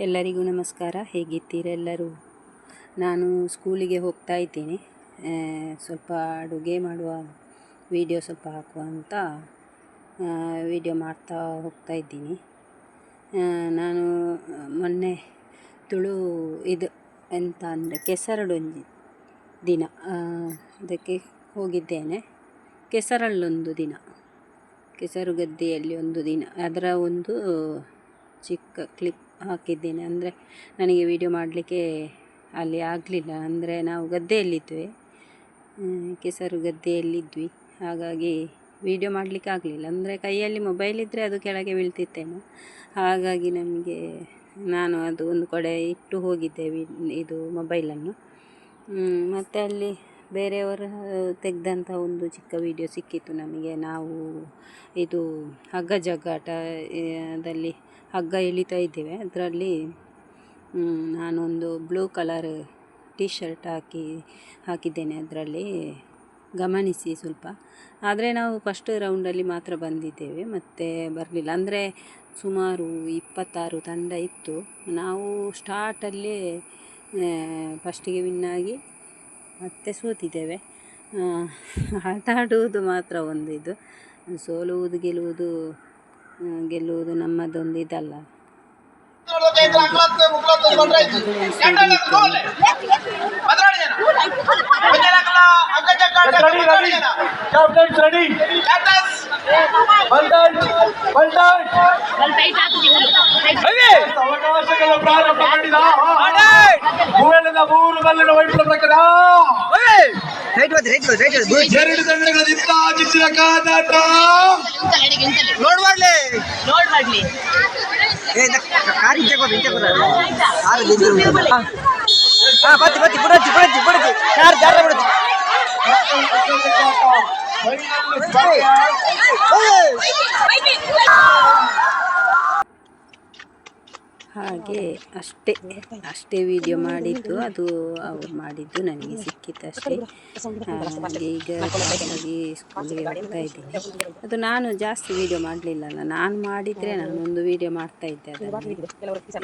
ಎಲ್ಲರಿಗೂ ನಮಸ್ಕಾರ. ಹೇಗಿದ್ದೀರೆಲ್ಲರೂ? ನಾನು ಸ್ಕೂಲಿಗೆ ಹೋಗ್ತಾ ಇದ್ದೀನಿ. ಸ್ವಲ್ಪ ಅಡುಗೆ ಮಾಡುವ ವಿಡಿಯೋ ಸ್ವಲ್ಪ ಹಾಕುವ ಅಂತ ವಿಡಿಯೋ ಮಾಡ್ತಾ ಹೋಗ್ತಾ ಇದ್ದೀನಿ. ನಾನು ಮೊನ್ನೆ ಇದು ಎಂತ ಅಂದರೆ ಕೆಸರಡೊಂದು ದಿನ ಅದಕ್ಕೆ ಹೋಗಿದ್ದೇನೆ. ಕೆಸರಲ್ಲೊಂದು ದಿನ, ಕೆಸರು ಗದ್ದೆಯಲ್ಲಿ ಒಂದು ದಿನ, ಅದರ ಒಂದು ಚಿಕ್ಕ ಕ್ಲಿಪ್ ಹಾಕಿದ್ದೇನೆ. ಅಂದರೆ ನನಗೆ ವಿಡಿಯೋ ಮಾಡಲಿಕ್ಕೆ ಅಲ್ಲಿ ಆಗಲಿಲ್ಲ, ಅಂದರೆ ನಾವು ಗದ್ದೆಯಲ್ಲಿದ್ವಿ, ಕೆಸರು ಗದ್ದೆಯಲ್ಲಿದ್ವಿ. ಹಾಗಾಗಿ ವಿಡಿಯೋ ಮಾಡಲಿಕ್ಕೆ ಆಗಲಿಲ್ಲ. ಅಂದರೆ ಕೈಯಲ್ಲಿ ಮೊಬೈಲ್ ಇದ್ದರೆ ಅದು ಕೆಳಗೆ ಬೀಳ್ತಿತ್ತೇನೋ, ಹಾಗಾಗಿ ನಾನು ಅದು ಒಂದು ಕಡೆ ಇಟ್ಟು ಹೋಗಿದ್ದೆ ಇದು ಮೊಬೈಲನ್ನು. ಮತ್ತು ಅಲ್ಲಿ ಬೇರೆಯವರು ತೆಗೆದಂಥ ಒಂದು ಚಿಕ್ಕ ವಿಡಿಯೋ ಸಿಕ್ಕಿತ್ತು ನಮಗೆ. ನಾವು ಇದು ಹಗ್ಗ ಜಗ್ಗಾಟದಲ್ಲಿ ಹಗ್ಗ ಎಳಿತಾ ಇದ್ದೇವೆ. ಅದರಲ್ಲಿ ನಾನೊಂದು ಬ್ಲೂ ಕಲರ್ ಟೀ ಶರ್ಟ್ ಹಾಕಿದ್ದೇನೆ. ಅದರಲ್ಲಿ ಗಮನಿಸಿ ಸ್ವಲ್ಪ. ಆದರೆ ನಾವು ಫಸ್ಟ್ ರೌಂಡಲ್ಲಿ ಮಾತ್ರ ಬಂದಿದ್ದೇವೆ, ಮತ್ತು ಬರಲಿಲ್ಲ. ಅಂದರೆ ಸುಮಾರು 26 ತಂಡ ಇತ್ತು. ನಾವು ಸ್ಟಾರ್ಟಲ್ಲೇ ಫಸ್ಟಿಗೆ ವಿನ್ನಾಗಿ ಮತ್ತೆ ಸೋತಿದ್ದೇವೆ. ಆಟ ಆಡುವುದು ಮಾತ್ರ ಒಂದು ಇದು, ಸೋಲುವುದು ಗೆಲ್ಲುವುದು ನಮ್ಮದೊಂದು ಇದಲ್ಲ. ಅವಕಾಶಗಳ ಪ್ರಾರಂಭ ಮಾಡಿದ 3 ಬಲ್ಲಿನ ವೈಫಲ್ಯ ಪ್ರಕಾರ 2 ತಂಡಗಳಿಂದ ಜಿತ್ತಿನ ಕಾದಾಟ. ಲೋಡ್ ಮಾಡ್ಲಿ ಹಾಗೆ ಅಷ್ಟೇ ವಿಡಿಯೋ ಮಾಡಿದ್ದು, ಅದು ಅವ್ರು ಮಾಡಿದ್ದು ನನಗೆ ಸಿಕ್ಕಿತ್ತಷ್ಟೇ. ಹಾಗೆ ಈಗ ಕ್ಲಾಸಾಗಿ ಸ್ಕೂಲಿಗೆ ಹೋಗ್ತಾ ಇದ್ದೀನಿ. ಅದು ನಾನು ಜಾಸ್ತಿ ವಿಡಿಯೋ ಮಾಡಲಿಲ್ಲಲ್ಲ. ನಾನು ಮಾಡಿದರೆ ನಾನೊಂದು ವಿಡಿಯೋ ಮಾಡ್ತಾಯಿದ್ದೆ.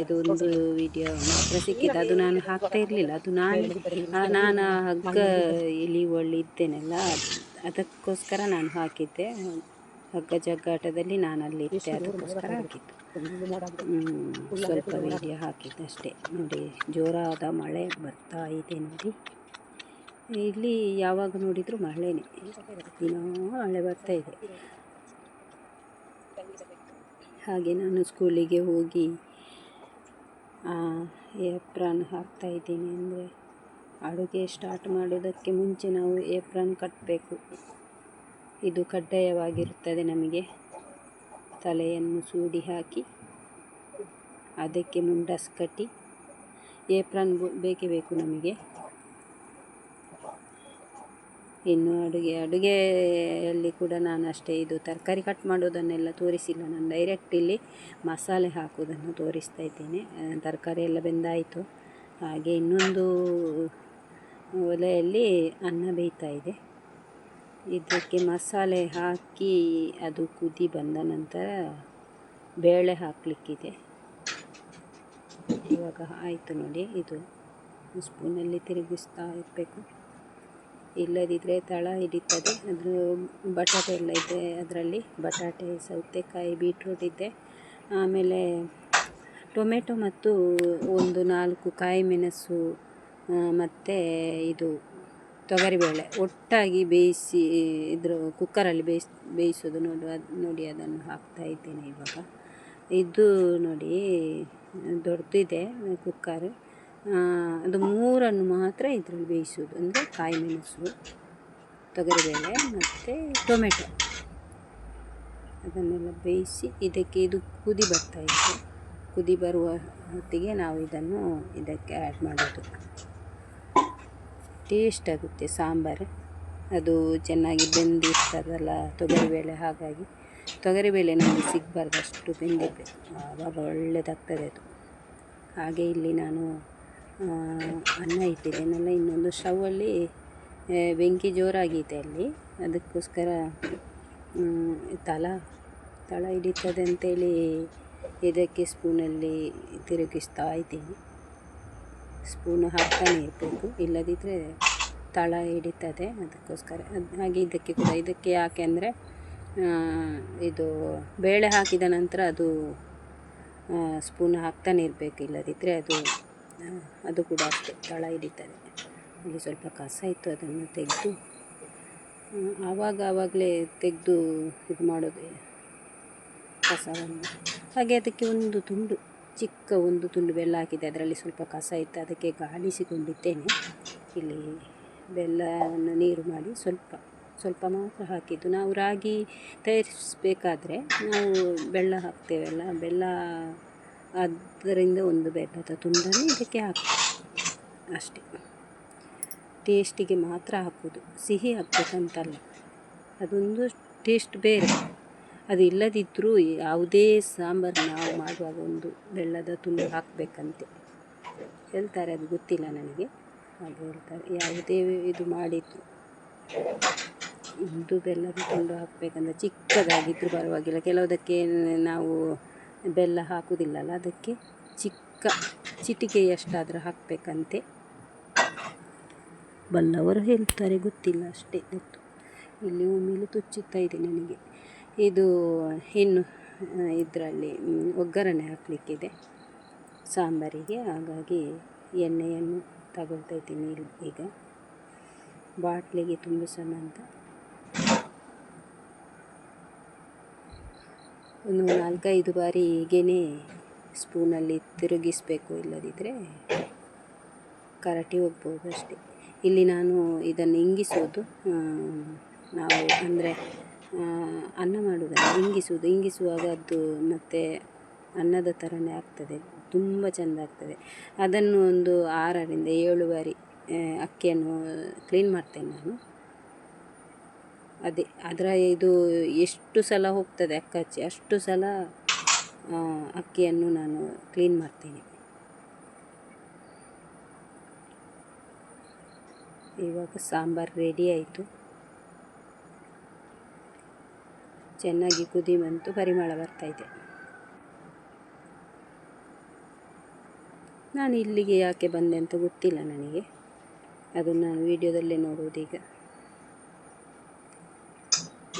ಇದು ಒಂದು ವಿಡಿಯೋ ಮಾತ್ರ ಸಿಕ್ಕಿದ್ದು, ಅದು ನಾನು ಹಾಕ್ತಾ ಇರಲಿಲ್ಲ. ಅದು ನಾನು ಹಗ್ಗ ಎಳೆಯುವಲ್ಲಿದ್ದೇನಲ್ಲ, ಅದಕ್ಕೋಸ್ಕರ ನಾನು ಹಾಕಿದ್ದೆ. ಹಗ್ಗ ಜಗ್ಗಾಟದಲ್ಲಿ ನಾನು ಅಲ್ಲಿ ಇದ್ದೆ, ಅದಕ್ಕೋಸ್ಕರ ಹಾಕಿದ್ದು. ಸ್ವಲ್ಪ ವಿಡಿಯೋ ಹಾಕಿದ್ದಷ್ಟೇ. ನೋಡಿ, ಜೋರಾದ ಮಳೆ ಬರ್ತಾ ಇದೆ ನೋಡಿ. ಇಲ್ಲಿ ಯಾವಾಗ ನೋಡಿದರೂ ಮಳೆನೇ, ದಿನವೂ ಮಳೆ ಬರ್ತಾ ಇದೆ. ಹಾಗೆ ನಾನು ಸ್ಕೂಲಿಗೆ ಹೋಗಿ ಏಪ್ರನ್ ಹಾಕ್ತಾ ಇದ್ದೀನಿ. ಅಂದರೆ ಅಡುಗೆ ಸ್ಟಾರ್ಟ್ ಮಾಡೋದಕ್ಕೆ ಮುಂಚೆ ನಾವು ಏಪ್ರನ್ ಕಟ್ಟಬೇಕು. ಇದು ಕಡ್ಡಾಯವಾಗಿರುತ್ತದೆ ನಮಗೆ. ತಲೆಯನ್ನು ಸೂಡಿ ಹಾಕಿ ಅದಕ್ಕೆ ಮುಂಡಾಸ್ ಕಟ್ಟಿ ಏಪ್ರನ್ ಬೇಕೇ ಬೇಕು ನಮಗೆ. ಇನ್ನು ಅಡುಗೆಯಲ್ಲಿ ಕೂಡ ನಾನು ಅಷ್ಟೇ, ಇದು ತರಕಾರಿ ಕಟ್ ಮಾಡೋದನ್ನೆಲ್ಲ ತೋರಿಸಿಲ್ಲ. ನಾನು ಡೈರೆಕ್ಟ್ ಇಲ್ಲಿ ಮಸಾಲೆ ಹಾಕೋದನ್ನು ತೋರಿಸ್ತಾ ಇದ್ದೇನೆ. ತರಕಾರಿ ಎಲ್ಲ ಬೆಂದಾಯಿತು. ಹಾಗೆ ಇನ್ನೊಂದು ಒಲೆಯಲ್ಲಿ ಅನ್ನ ಬೇಯ್ತಾ ಇದೆ. ಇದಕ್ಕೆ ಮಸಾಲೆ ಹಾಕಿ ಅದು ಕುದಿ ಬಂದ ನಂತರ ಬೇಳೆ ಹಾಕಲಿಕ್ಕಿದೆ. ಇವಾಗ ಆಯಿತು ನೋಡಿ. ಇದು ಸ್ಪೂನಲ್ಲಿ ತಿರುಗಿಸ್ತಾ ಇರಬೇಕು, ಇಲ್ಲದಿದ್ದರೆ ತಳ ಹಿಡಿತದೆ. ಅದ್ರ ಬಟಾಟೆ ಎಲ್ಲ ಇದೆ, ಅದರಲ್ಲಿ ಬಟಾಟೆ, ಸೌತೆಕಾಯಿ, ಬೀಟ್ರೂಟ್ ಇದೆ. ಆಮೇಲೆ ಟೊಮೆಟೊ ಮತ್ತು 4 ಕಾಯಿ ಮೆಣಸು ಮತ್ತು ಇದು ತೊಗರಿಬೇಳೆ ಒಟ್ಟಾಗಿ ಬೇಯಿಸಿ ಕುಕ್ಕರಲ್ಲಿ ಬೇಯಿಸೋದು ನೋಡಿ ಅದನ್ನು ಹಾಕ್ತಾ ಇದ್ದೇನೆ ಇವಾಗ. ಇದು ನೋಡಿ ದೊಡ್ಡದಿದೆ ಕುಕ್ಕರ್. ಅದು 3 ಮಾತ್ರ ಇದರಲ್ಲಿ ಬೇಯಿಸೋದು. ಅಂದರೆ ಕಾಯಿ ಮೆಣಸು, ತೊಗರಿಬೇಳೆ ಮತ್ತು ಟೊಮೆಟೊ, ಅದನ್ನೆಲ್ಲ ಬೇಯಿಸಿ ಇದಕ್ಕೆ ಇದು ಕುದಿ ಬರ್ತಾ ಇದೆ. ಕುದಿ ಬರುವ ಹೊತ್ತಿಗೆ ನಾವು ಇದಕ್ಕೆ ಆ್ಯಡ್ ಮಾಡೋದು. ಟೇಸ್ಟ್ ಆಗುತ್ತೆ ಸಾಂಬಾರು. ಅದು ಚೆನ್ನಾಗಿ ಬೆಂದಿರ್ತದಲ್ಲ ತೊಗರಿಬೇಳೆ, ಹಾಗಾಗಿ ತೊಗರಿಬೇಳೆ ನಮಗೆ ಸಿಗಬಾರ್ದು, ಅಷ್ಟು ಬೆಂದಿರಬೇಕು, ಆವಾಗ ಒಳ್ಳೆಯದಾಗ್ತದೆ ಅದು. ಹಾಗೆ ಇಲ್ಲಿ ನಾನು ಅನ್ನ ಇಟ್ಟಿದ್ದೇನಲ್ಲ, ಇನ್ನೊಂದು ಸ್ಟೌವಲ್ಲಿ ಬೆಂಕಿ ಜೋರಾಗಿದೆ ಅಲ್ಲಿ, ಅದಕ್ಕೋಸ್ಕರ ತಳ ಹಿಡಿತದೆ ಅಂತೇಳಿ ಇದಕ್ಕೆ ಸ್ಪೂನಲ್ಲಿ ತಿರುಗಿಸ್ತಾ ಇದ್ದೀನಿ. ಸ್ಪೂನು ಹಾಕ್ತಾನೆ ಇರಬೇಕು, ಇಲ್ಲದಿದ್ದರೆ ತಳ ಹಿಡಿತದೆ, ಅದಕ್ಕೋಸ್ಕರ. ಹಾಗೆ ಇದಕ್ಕೆ ಯಾಕೆ ಅಂದರೆ ಇದು ಬೇಳೆ ಹಾಕಿದ ನಂತರ ಅದು ಸ್ಪೂನ್ ಹಾಕ್ತಾನೆ ಇರಬೇಕು, ಇಲ್ಲದಿದ್ದರೆ ಅದು ಕೂಡ ಅಷ್ಟೇ ತಳ ಹಿಡಿತದೆ. ಅಲ್ಲಿ ಸ್ವಲ್ಪ ಕಸ ಇತ್ತು, ಅದನ್ನು ತೆಗೆದು ಆವಾಗಲೇ ತೆಗೆದು ಇದು ಮಾಡೋದು ಕಸವನ್ನು. ಹಾಗೆ ಅದಕ್ಕೆ ಚಿಕ್ಕ ಒಂದು ತುಂಡು ಬೆಲ್ಲ ಹಾಕಿದೆ, ಅದರಲ್ಲಿ ಸ್ವಲ್ಪ ಕಸ ಇತ್ತು, ಅದಕ್ಕೆ ಗಾಳಿಸಿಕೊಂಡಿದ್ದೇನೆ. ಇಲ್ಲಿ ಬೆಲ್ಲವನ್ನು ನೀರು ಮಾಡಿ ಸ್ವಲ್ಪ ಮಾತ್ರ ಹಾಕಿದ್ದು. ನಾವು ರಾಗಿ ತಯಾರಿಸಬೇಕಾದ್ರೆ ನಾವು ಬೆಲ್ಲ ಹಾಕ್ತೇವಲ್ಲ, ಬೆಲ್ಲ ಅದರಿಂದ ಒಂದು ಬೆಲ್ಲದ ತುಂಡನ್ನು ಇದಕ್ಕೆ ಹಾಕ್ತೇವೆ ಅಷ್ಟೇ. ಟೇಸ್ಟಿಗೆ ಮಾತ್ರ ಹಾಕೋದು, ಸಿಹಿ ಹಾಕ್ಬೇಕಂತಲ್ಲ, ಅದೊಂದು ಟೇಸ್ಟ್ ಬೇರೆ. ಅದು ಇಲ್ಲದಿದ್ದರೂ ಯಾವುದೇ ಸಾಂಬಾರು ನಾವು ಮಾಡುವಾಗ ಒಂದು ಬೆಲ್ಲದ ತುಂಡು ಹಾಕಬೇಕಂತೆ ಹೇಳ್ತಾರೆ, ಅದು ಗೊತ್ತಿಲ್ಲ ನನಗೆ, ಹಾಗೆ ಹೇಳ್ತಾರೆ. ಯಾವುದೇ ಇದು ಮಾಡಿದ್ರು ಒಂದು ಬೆಲ್ಲದ ತುಂಡು ಹಾಕಬೇಕಂದ್ರೆ ಚಿಕ್ಕದಾಗಿದ್ದರೂ ಪರವಾಗಿಲ್ಲ. ಕೆಲವುದಕ್ಕೆ ನಾವು ಬೆಲ್ಲ ಹಾಕುವುದಿಲ್ಲಲ್ಲ, ಅದಕ್ಕೆ ಚಿಕ್ಕ ಚಿಟಿಕೆಯಷ್ಟಾದರೂ ಹಾಕಬೇಕಂತೆ ಬಲ್ಲವರು ಹೇಳ್ತಾರೆ, ಗೊತ್ತಿಲ್ಲ ಅಷ್ಟೇ ಗೊತ್ತು. ಇಲ್ಲಿ ಒಮ್ಮೆಲೆ ತುಚ್ಚುತ್ತಾ ಇದೆ ನನಗೆ. ಇದು ಇನ್ನು ಇದರಲ್ಲಿ ಒಗ್ಗರಣೆ ಹಾಕಲಿಕ್ಕಿದೆ ಸಾಂಬಾರಿಗೆ, ಹಾಗಾಗಿ ಎಣ್ಣೆಯನ್ನು ತಗೊಳ್ತಾ ಇದ್ದೀನಿ ಈಗ ಬಾಟ್ಲಿಗೆ ತುಂಬಿಸೋಣ ಅಂತ. ಒಂದು 4-5 ಬಾರಿ ಹೀಗೇ ಸ್ಪೂನಲ್ಲಿ ತಿರುಗಿಸಬೇಕು, ಇಲ್ಲದಿದ್ದರೆ ಕರಟಿ ಹೋಗ್ಬೋದು ಅಷ್ಟೇ. ಇಲ್ಲಿ ನಾನು ಇದನ್ನು ಇಂಗಿಸೋದು, ನಾವು ಅಂದರೆ ಅನ್ನ ಮಾಡುವುದನ್ನು ಇಂಗಿಸುವಾಗ ಅದು ಮತ್ತು ಅನ್ನದ ಥರನೇ ಆಗ್ತದೆ, ತುಂಬ ಚೆಂದ ಆಗ್ತದೆ. ಅದನ್ನು ಒಂದು 6-7 ಬಾರಿ ಅಕ್ಕಿಯನ್ನು ಕ್ಲೀನ್ ಮಾಡ್ತೇನೆ ನಾನು. ಅದರ ಇದು ಎಷ್ಟು ಸಲ ಹೋಗ್ತದೆ ಅಕ್ಕಾಚಿ, ಅಷ್ಟು ಸಲ ಅಕ್ಕಿಯನ್ನು ನಾನು ಕ್ಲೀನ್ ಮಾಡ್ತೀನಿ. ಇವಾಗ ಸಾಂಬಾರು ರೆಡಿ ಆಯಿತು, ಚೆನ್ನಾಗಿ ಕುದಿ ಬಂತು, ಪರಿಮಳ ಬರ್ತಾಯಿದೆ. ನಾನು ಇಲ್ಲಿಗೆ ಯಾಕೆ ಬಂದೆ ಅಂತ ಗೊತ್ತಿಲ್ಲ ನನಗೆ, ಅದನ್ನು ನಾನು ವಿಡಿಯೋದಲ್ಲೇ ನೋಡುವುದೀಗ.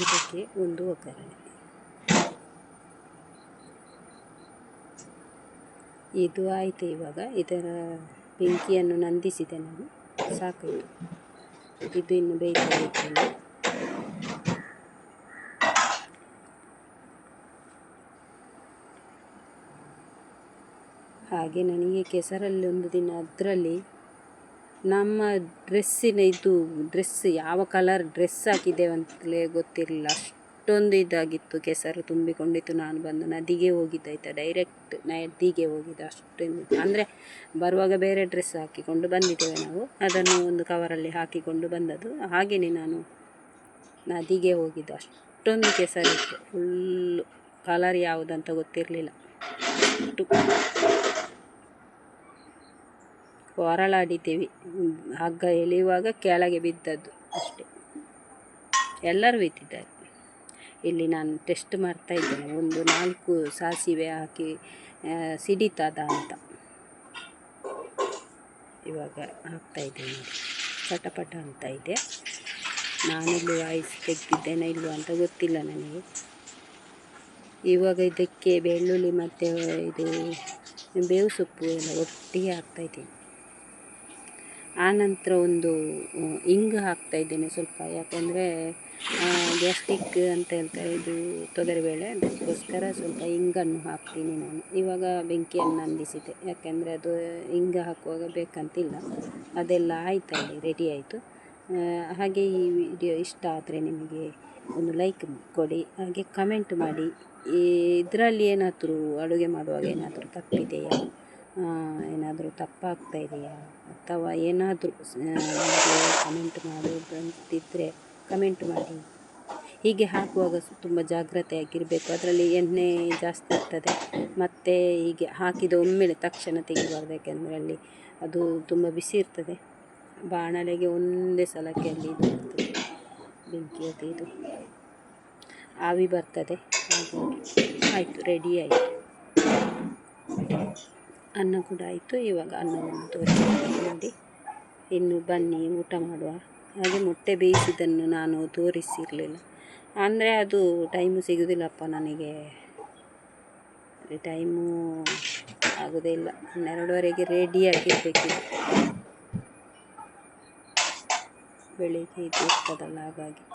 ಇದಕ್ಕೆ ಒಂದು ಒಗ್ಗರಣೆ, ಇದು ಆಯಿತು. ಇವಾಗ ಇದರ ಬೆಂಕಿಯನ್ನು ನಂದಿಸಿದೆ ನಾನು, ಸಾಕು. ಇದು ಇನ್ನು ಬೇಯ್ತಾ. ಹಾಗೆ ನನಗೆ ಕೆಸರಲ್ಲಿ ಒಂದು ದಿನ ಅದರಲ್ಲಿ ನಮ್ಮ ಡ್ರೆಸ್ ಯಾವ ಕಲರ್ ಡ್ರೆಸ್ ಹಾಕಿದ್ದೇವೆ ಅಂತಲೇ ಗೊತ್ತಿರಲಿಲ್ಲ, ಅಷ್ಟೊಂದು ಇದಾಗಿತ್ತು, ಕೆಸರು ತುಂಬಿಕೊಂಡಿತ್ತು. ನಾನು ಬಂದು ನದಿಗೆ ಹೋಗಿದ್ದಾಯ್ತಾ, ಡೈರೆಕ್ಟ್ ನದಿಗೆ ಹೋಗಿದ್ದೆ. ಅಷ್ಟೊಂದು ಅಂದರೆ ಬರುವಾಗ ಬೇರೆ ಡ್ರೆಸ್ ಹಾಕಿಕೊಂಡು ಬಂದಿದ್ದೇವೆ ನಾವು, ಅದನ್ನು ಒಂದು ಕವರಲ್ಲಿ ಹಾಕಿಕೊಂಡು ಬಂದದ್ದು. ಹಾಗೆಯೇ ನಾನು ನದಿಗೆ ಹೋಗಿದ್ದು, ಅಷ್ಟೊಂದು ಕೆಸರಿತ್ತು, ಫುಲ್ಲು ಕಲರ್ ಯಾವುದಂತ ಗೊತ್ತಿರಲಿಲ್ಲ. ಹೊರಳಾಡಿದ್ದೀವಿ, ಹಗ್ಗ ಎಳೆಯುವಾಗ ಕೆಳಗೆ ಬಿದ್ದದ್ದು ಅಷ್ಟೇ, ಎಲ್ಲರೂ ಬಿದ್ದಿದ್ದಾರೆ. ಇಲ್ಲಿ ನಾನು ಟೆಸ್ಟ್ ಮಾಡ್ತಾ ಇದ್ದೇನೆ, ಒಂದು 4 ಸಾಸಿವೆ ಹಾಕಿ ಸಿಡಿತದ ಅಂತ. ಇವಾಗ ಹಾಕ್ತಾಯಿದ್ದೇನೆ, ಪಟಪಟ ಅಂತ ಇದೆ. ನಾನಿಲ್ಲಿ ವಾಯ್ಸ್ ತೆಗೆದಿದ್ದೇನೆ ಇಲ್ವ ಅಂತ ಗೊತ್ತಿಲ್ಲ ನನಗೆ. ಇವಾಗ ಇದಕ್ಕೆ ಬೆಳ್ಳುಳ್ಳಿ ಮತ್ತು ಇದು ಬೇವು ಸೊಪ್ಪು ಎಲ್ಲ ಒಟ್ಟಿಗೆ ಹಾಕ್ತಾಯಿದ್ದೀನಿ. ಆನಂತರ ಒಂದು ಇಂಗು ಹಾಕ್ತಾಯಿದ್ದೇನೆ ಸ್ವಲ್ಪ, ಯಾಕೆಂದರೆ ಗ್ಯಾಸ್ಟ್ರಿಕ್ ಅಂತ ಹೇಳ್ತಾರೆ ಇದು ತೊಗರಿಬೇಳೆ, ಅದಕ್ಕೋಸ್ಕರ ಸ್ವಲ್ಪ ಇಂಗನ್ನು ಹಾಕ್ತೀನಿ ನಾನು. ಇವಾಗ ಬೆಂಕಿಯನ್ನು ನಂದಿಸಿದೆ, ಯಾಕೆಂದರೆ ಅದು ಇಂಗು ಹಾಕುವಾಗ ಬೇಕಂತಿಲ್ಲ. ಅದೆಲ್ಲ ಆಯ್ತಲ್ಲಿ, ರೆಡಿ ಆಯಿತು. ಹಾಗೆ ಈ ವಿಡಿಯೋ ಇಷ್ಟ ಆದರೆ ನಿಮಗೆ ಒಂದು ಲೈಕ್ ಕೊಡಿ, ಹಾಗೆ ಕಮೆಂಟ್ ಮಾಡಿ. ಇದರಲ್ಲಿ ಏನಾದರೂ ಅಡುಗೆ ಮಾಡುವಾಗ ಏನಾದರೂ ತಪ್ಪಿದೆಯಾ, ಏನಾದರೂ ತಪ್ಪಾಗ್ತಾ ಇದೆಯಾ, ಅಥವಾ ಏನಾದರೂ ಕಮೆಂಟ್ ಮಾಡೋದಂತಿದ್ದರೆ ಕಮೆಂಟ್ ಮಾಡಿ. ಹೀಗೆ ಹಾಕುವಾಗ ತುಂಬ ಜಾಗ್ರತೆಯಾಗಿರಬೇಕು, ಅದರಲ್ಲಿ ಎಣ್ಣೆ ಜಾಸ್ತಿ ಇರ್ತದೆ. ಮತ್ತು ಹೀಗೆ ಹಾಕಿದ ಒಮ್ಮೆಲೆ ತಕ್ಷಣ ತೆಗಿಬಾರ್ದು, ಯಾಕೆಂದರೆ ಅಲ್ಲಿ ಅದು ತುಂಬ ಬಿಸಿ ಇರ್ತದೆ. ಬಾಣಲೆಗೆ ಒಂದೇ ಸಲಕ್ಕೆ ಅಲ್ಲಿ ಇದು ಬರ್ತದೆ, ಬೆಂಕಿ ಇದು ಆವಿ ಬರ್ತದೆ. ಹಾಗಾಗಿ ಆಯಿತು, ರೆಡಿ ಆಯಿತು. ಅನ್ನ ಕೂಡ ಆಯಿತು. ಇವಾಗ ಅನ್ನವನ್ನು ತೋರಿಸ್ತೀನಿ ನೋಡಿ. ಇನ್ನು ಬನ್ನಿ ಊಟ ಮಾಡುವ. ಹಾಗೆ ಮೊಟ್ಟೆ ಬೇಯಿಸಿದ್ದನ್ನು ನಾನು ತೋರಿಸಿರಲಿಲ್ಲ, ಅಂದರೆ ಅದು ಟೈಮು ಸಿಗೋದಿಲ್ಲಪ್ಪ ನನಗೆ, ಟೈಮು ಆಗೋದೇ ಇಲ್ಲ. 12ವರೆಗೆ ರೆಡಿಯಾಗಿರಬೇಕಿದೆ, ಬೆಳಿಗ್ಗೆ ಇದು ಇರ್ತದಲ್ಲ, ಹಾಗಾಗಿ